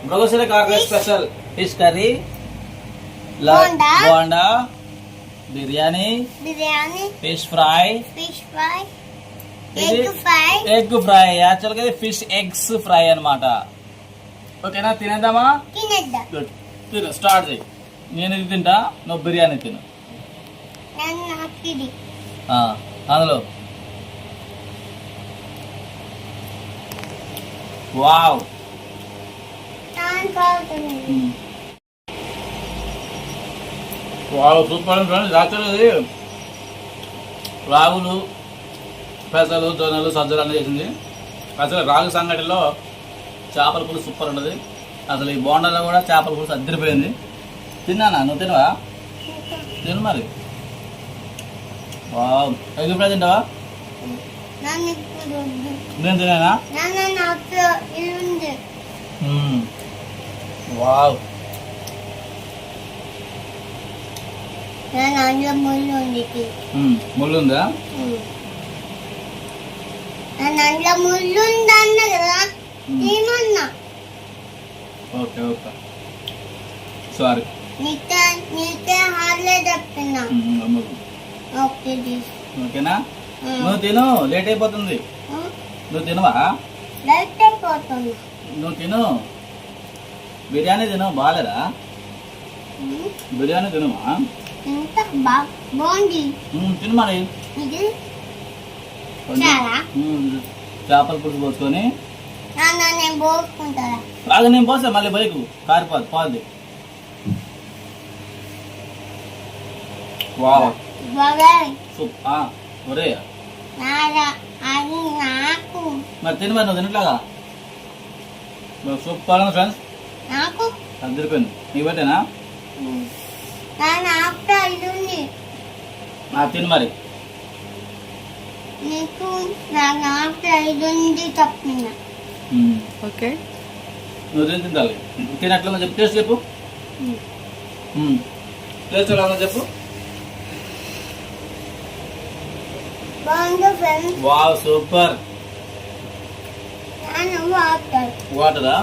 మృగశిర కాకర special fish curry, bonda, biryani, fish fry, egg fry. Actual గా fish eggs fry అన్నమాట. ఓకేనా, తినేద్దామా? తిను, స్టార్ట్ చేయి. నేను ఇది తింటా, నువ్వు బిర్యానీ తిను. అందులో వావ్, వావ్, సూపర్ ఫ్రెండ్స్. యాక్చువల్గా రాగులు, పెసలు, జొన్నలు, సజ్జలు అన్నీ చేసింది. అసలు రాగి సంగటిలో చేపల పులుసు సూపర్ ఉంటుంది. అసలు ఈ బోండాలో కూడా చేపల పులుసు అద్దరిపోయింది. తిన్నానా? నువ్వు తినవా? తిను మరి. వావ్, ఎగ్ ఫ్రై తింటావా? నేను తినేనా? వావ్, ముళ్ళుందా? ముళ్ళుందన్న కదా. Okay okay, sorry. ఓకేనా? నువ్వు తిను, లేట్ అయిపోతుంది. నువ్వు తినవా? నువ్వు తిను, బిర్యానీ తిను. బాగాలేదా? బిర్యానీ తినవా? తిను మరి. చేపల పులుసు పోసుకొని బాగా నేను పోసా, మళ్ళీ బైకు కారిపోదు, పోద్ది. వావ్, ఒరే మరి తిను మరి. నువ్వు తినట్లాగా సూపర్ ఫ్రెండ్స్. అద్దరిపోయింది. నీకు పెట్టేనా? తిను మరి. ఓకే, నువ్వు తింటాలి. తినట్లా చెప్పు, టేస్ట్ చెప్పు. టేస్ట్ ఎలా ఉందో చెప్పు. Wow, super. వాటరా?